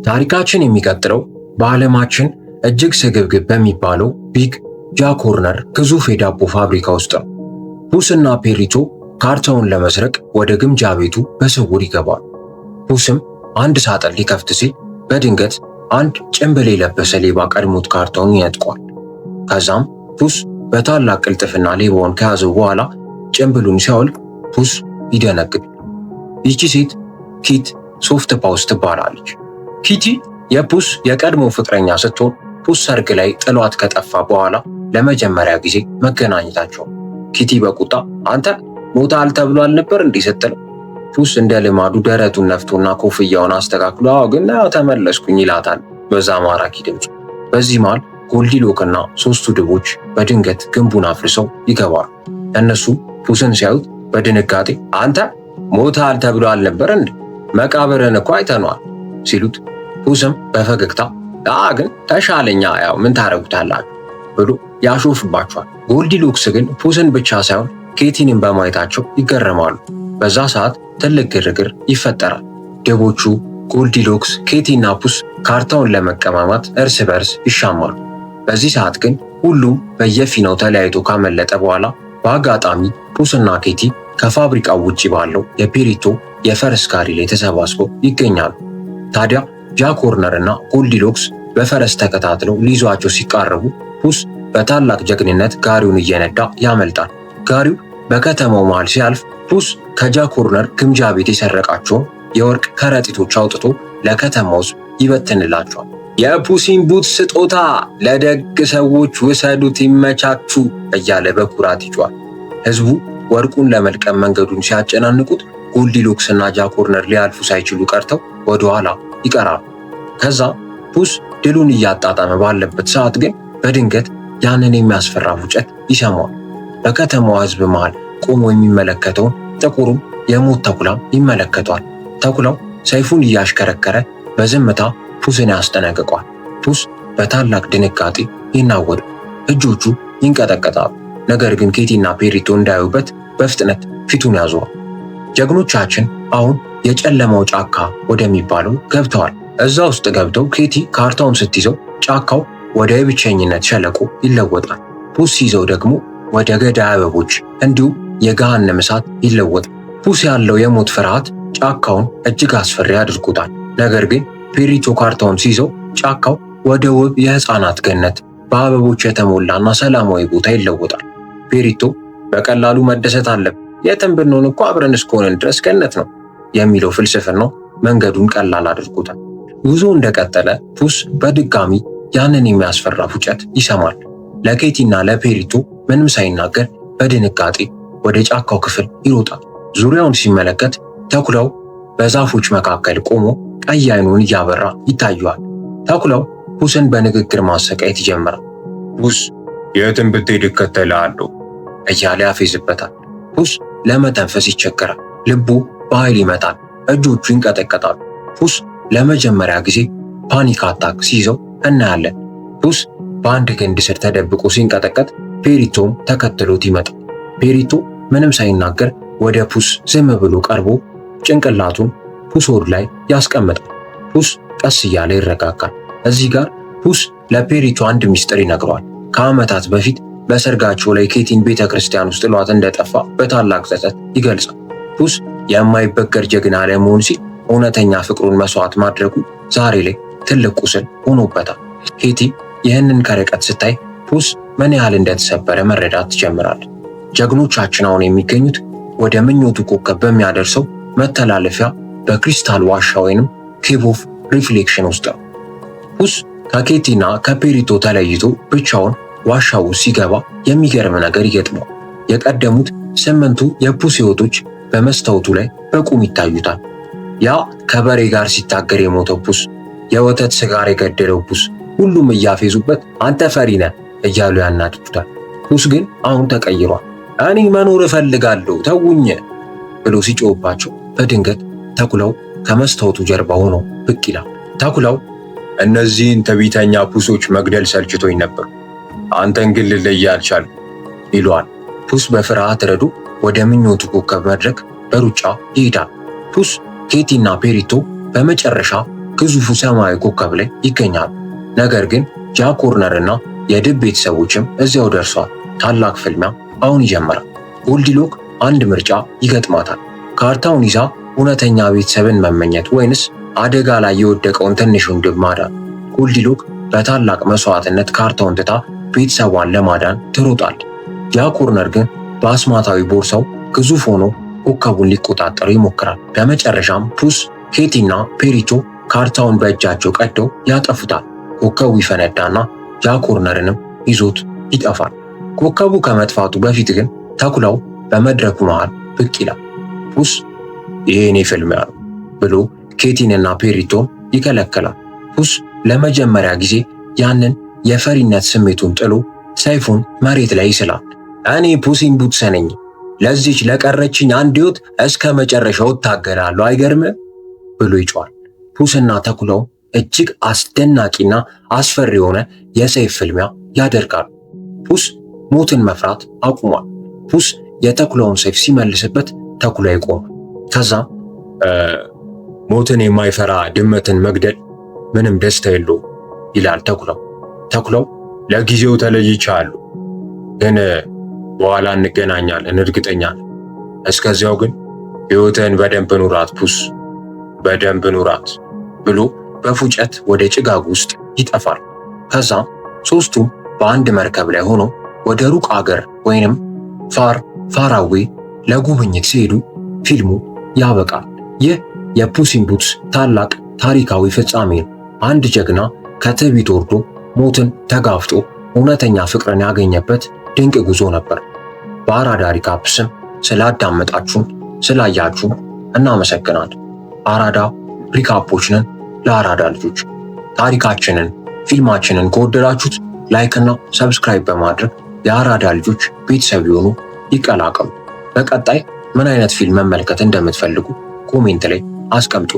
ታሪካችን የሚቀጥለው በዓለማችን እጅግ ስግብግብ በሚባለው ቢግ ጃክ ኮርነር ግዙፍ የዳቦ ፋብሪካ ውስጥ ነው። ፑስና ፔሪቶ ካርታውን ለመስረቅ ወደ ግምጃ ቤቱ በስውር ይገባሉ። ፑስም አንድ ሳጥን ሊከፍት ሲል በድንገት አንድ ጭንብል የለበሰ ሌባ ቀድሞት ካርታውን ይነጥቋል። ከዛም ፑስ በታላቅ ቅልጥፍና ሌባውን ከያዘው በኋላ ጭንብሉን ሲያወልቅ ፑስ ይደነግጣል። ይቺ ሴት ኪት ሶፍት ፓውስ ትባላለች። ኪቲ የፑስ የቀድሞ ፍቅረኛ ስትሆን ፑስ ሰርግ ላይ ጥሏት ከጠፋ በኋላ ለመጀመሪያ ጊዜ መገናኘታቸው። ኪቲ በቁጣ አንተ ሞታል ተብሎ አልነበር እንዲህ ስትለው ፑስ እንደ ልማዱ ደረቱን ነፍቶና ኮፍያውን አስተካክሎ አዎ ግን ተመለስኩኝ ይላታል በዛ ማራኪ ድምፁ። በዚህ መሃል ጎልዲሎክና ሶስቱ ድቦች በድንገት ግንቡን አፍርሰው ይገባሉ። እነሱ ፑስን ሲያዩት በድንጋጤ አንተ ሞታል ተብሎ አልነበር እንዴ? መቃብርን እኮ አይተነዋል ሲሉት ፑስም በፈገግታ ግን ተሻለኛ ያው ምን ታረጉታላችሁ ብሎ ያሾፍባቸዋል። ጎልዲሎክስ ግን ፑስን ብቻ ሳይሆን ኬቲንም በማየታቸው ይገረማሉ። በዛ ሰዓት ትልቅ ግርግር ይፈጠራል። ድቦቹ ጎልዲሎክስ፣ ኬቲና ፑስ ካርታውን ለመቀማማት እርስ በርስ ይሻማሉ። በዚህ ሰዓት ግን ሁሉም በየፊናው ተለያይቶ ካመለጠ በኋላ በአጋጣሚ ፑስና ኬቲ ከፋብሪካው ውጪ ባለው የፔሪቶ የፈረስ ጋሪ ላይ ተሰባስበው ይገኛሉ። ታዲያ ጃክ ኮርነር እና ጎልዲሎክስ በፈረስ ተከታትለው ሊይዟቸው ሲቃረቡ ፑስ በታላቅ ጀግንነት ጋሪውን እየነዳ ያመልጣል። ጋሪው በከተማው መሃል ሲያልፍ ፑስ ከጃክ ኮርነር ግምጃ ቤት የሰረቃቸውን የወርቅ ከረጢቶች አውጥቶ ለከተማው ሕዝብ ይበትንላቸዋል። የፑሲን ቡት ስጦታ ለደግ ሰዎች ውሰዱት ይመቻችሁ እያለ በኩራት ይጮሃል። ሕዝቡ ወርቁን ለመልቀም መንገዱን ሲያጨናንቁት ጎልዲሎክስ እና ጃክ ኮርነር ሊያልፉ ሳይችሉ ቀርተው ወደኋላ ይቀራሉ። ከዛ ፑስ ድሉን እያጣጣመ ባለበት ሰዓት ግን በድንገት ያንን የሚያስፈራ ፉጨት ይሰማዋል። በከተማዋ ሕዝብ መሃል ቆሞ የሚመለከተውን ጥቁሩም የሞት ተኩላም ይመለከቷል። ተኩላው ሰይፉን እያሽከረከረ በዝምታ ፑስን ያስጠነቅቋል። ፑስ በታላቅ ድንጋጤ ይናወጣል። እጆቹ ይንቀጠቀጣሉ። ነገር ግን ኬቲና ፔሪቶ እንዳያዩበት በፍጥነት ፊቱን ያዞራል። ጀግኖቻችን አሁን የጨለማው ጫካ ወደሚባለው ገብተዋል። እዛ ውስጥ ገብተው ኬቲ ካርታውን ስትይዘው ጫካው ወደ የብቸኝነት ሸለቆ ይለወጣል። ፑስ ሲይዘው ደግሞ ወደ ገዳይ አበቦች እንዲሁም የገሃነም እሳት ይለወጣል። ፑስ ያለው የሞት ፍርሃት ጫካውን እጅግ አስፈሪ አድርጎታል። ነገር ግን ፔሪቶ ካርታውን ሲይዘው ጫካው ወደ ውብ የሕፃናት ገነት በአበቦች የተሞላና ሰላማዊ ቦታ ይለወጣል። ፔሪቶ በቀላሉ መደሰት አለብን፣ የትም ብንሆን እኮ አብረን እስከሆነን ድረስ ገነት ነው የሚለው ፍልስፍናው መንገዱን ቀላል አድርጎታል። ጉዞ እንደቀጠለ ፑስ በድጋሚ ያንን የሚያስፈራ ፉጨት ይሰማል። ለኬቲና ለፔሪቶ ምንም ሳይናገር በድንጋጤ ወደ ጫካው ክፍል ይሮጣል። ዙሪያውን ሲመለከት ተኩላው በዛፎች መካከል ቆሞ ቀይ አይኑን እያበራ ይታየዋል። ተኩላው ፑስን በንግግር ማሰቃየት ይጀምራል። ፑስ የትም ብትሄድ እከተልሃለሁ እያለ ያፌዝበታል። ፑስ ለመተንፈስ ይቸገራል። ልቡ በኃይል ይመታል። እጆቹ ይንቀጠቀጣሉ። ፑስ ለመጀመሪያ ጊዜ ፓኒክ አታክ ሲይዘው እናያለን። ፑስ በአንድ ግንድ ስር ተደብቆ ሲንቀጠቀጥ ፔሪቶም ተከትሎት ይመጣል። ፔሪቶ ምንም ሳይናገር ወደ ፑስ ዝም ብሎ ቀርቦ ጭንቅላቱን ፑስ ሆድ ላይ ያስቀምጣል። ፑስ ቀስ እያለ ይረጋጋል። እዚህ ጋር ፑስ ለፔሪቶ አንድ ሚስጥር ይነግረዋል። ከዓመታት በፊት በሰርጋቸው ላይ ኬቲን ቤተ ክርስቲያን ውስጥ ጥሏት እንደጠፋ በታላቅ ጸጸት ይገልጻል። ፑስ የማይበገር ጀግና ለመሆን ሲል እውነተኛ ፍቅሩን መስዋዕት ማድረጉ ዛሬ ላይ ትልቅ ቁስል ሆኖበታል። ኬቲ ይህንን ከርቀት ስታይ ፑስ ምን ያህል እንደተሰበረ መረዳት ትጀምራለች። ጀግኖቻችን አሁን የሚገኙት ወደ ምኞቱ ኮከብ በሚያደርሰው መተላለፊያ በክሪስታል ዋሻ ወይንም ኬቭ ኦፍ ሪፍሌክሽን ውስጥ ነው። ፑስ ከኬቲና ከፔሪቶ ተለይቶ ብቻውን ዋሻው ሲገባ የሚገርም ነገር ይገጥመዋል። የቀደሙት 8ቱ የፑስ ሕይወቶች በመስታወቱ ላይ በቁም ይታዩታል። ያ ከበሬ ጋር ሲታገር የሞተው ፑስ፣ የወተት ስጋር የገደለው ፑስ፣ ሁሉም እያፌዙበት አንተ ፈሪ ነህ እያሉ ያናድዱታል። ፑስ ግን አሁን ተቀይሯል። እኔ መኖር እፈልጋለሁ ተውኝ ብሎ ሲጮህባቸው በድንገት ተኩላው ከመስታወቱ ጀርባ ሆኖ ብቅ ይላል። ተኩላው እነዚህን ትዕቢተኛ ፑሶች መግደል ሰልችቶኝ ነበር፣ አንተን ግን ልለይ አልቻልኩም ይለዋል። ፑስ በፍርሃት ረዶ ወደ ምኞቱ ኮከብ መድረክ በሩጫ ይሄዳል። ፑስ፣ ኬቲና ፔሪቶ በመጨረሻ ግዙፉ ሰማያዊ ኮከብ ላይ ይገኛሉ። ነገር ግን ጃክ ወርነር እና የድብ ቤተሰቦችም እዚያው ደርሰዋል። ታላቅ ፍልሚያ አሁን ይጀምራል። ጎልዲሎክ አንድ ምርጫ ይገጥማታል። ካርታውን ይዛ እውነተኛ ቤተሰብን መመኘት ወይንስ አደጋ ላይ የወደቀውን ትንሹን ድብ ማዳን? ጎልዲሎክ በታላቅ መስዋዕትነት ካርታውን ትታ ቤተሰቧን ለማዳን ትሮጣለች። ጃክ ወርነር ግን በአስማታዊ ቦርሳው ግዙፍ ሆኖ ኮከቡን ሊቆጣጠር ይሞክራል። በመጨረሻም ፑስ፣ ኬቲና ፔሪቾ ካርታውን በእጃቸው ቀደው ያጠፉታል። ኮከቡ ይፈነዳና ጃክ ወርነርንም ይዞት ይጠፋል። ኮከቡ ከመጥፋቱ በፊት ግን ተኩላው በመድረኩ መሃል ብቅ ይላል። ፑስ ይሄ የኔ ፍልሚያ ነው ብሎ ኬቲንና ፔሪቶን ይከለክላል። ፑስ ለመጀመሪያ ጊዜ ያንን የፈሪነት ስሜቱን ጥሎ ሰይፉን መሬት ላይ ይስላል። እኔ ፑስ ኢን ቡትስ ነኝ፣ ለዚች ለቀረችኝ አንድ ሕይወት እስከ መጨረሻው እታገላለሁ፣ አይገርምም ብሎ ይጮዋል። ፑስና ተኩላው እጅግ አስደናቂና አስፈሪ የሆነ የሰይፍ ፍልሚያ ያደርጋሉ። ፑስ ሞትን መፍራት አቁሟል። ፑስ የተኩላውን ሰይፍ ሲመልስበት ተኩላ ይቆማል። ከዛ ሞትን የማይፈራ ድመትን መግደል ምንም ደስታ የለውም ይላል ተኩላው። ተኩላው ለጊዜው ተለይቻለሁ፣ ግን በኋላ እንገናኛለን እርግጠኛ ነኝ። እስከዚያው ግን ሕይወትህን በደንብ ኑራት ፑስ፣ በደንብ ኑራት ብሎ በፉጨት ወደ ጭጋግ ውስጥ ይጠፋል። ከዛም ሦስቱም በአንድ መርከብ ላይ ሆነው ወደ ሩቅ አገር ወይንም ፋራዌ ለጉብኝት ሲሄዱ ፊልሙ ያበቃል። ይህ የፑስ ኢን ቡትስ ታላቅ ታሪካዊ ፍጻሜ ነው። አንድ ጀግና ከትዕቢት ወርዶ ሞትን ተጋፍጦ እውነተኛ ፍቅርን ያገኘበት ድንቅ ጉዞ ነበር። በአራዳ ሪካፕ ስም ስላዳመጣችሁን ስላያችሁን እናመሰግናለን። አራዳ ሪካፖች ነን ለአራዳ ልጆች። ታሪካችንን ፊልማችንን ከወደዳችሁት ላይክ እና ሰብስክራይብ በማድረግ የአራዳ ልጆች ቤተሰብ የሆኑ ይቀላቀሉ። በቀጣይ ምን አይነት ፊልም መመልከት እንደምትፈልጉ ኮሜንት ላይ አስቀምጡ።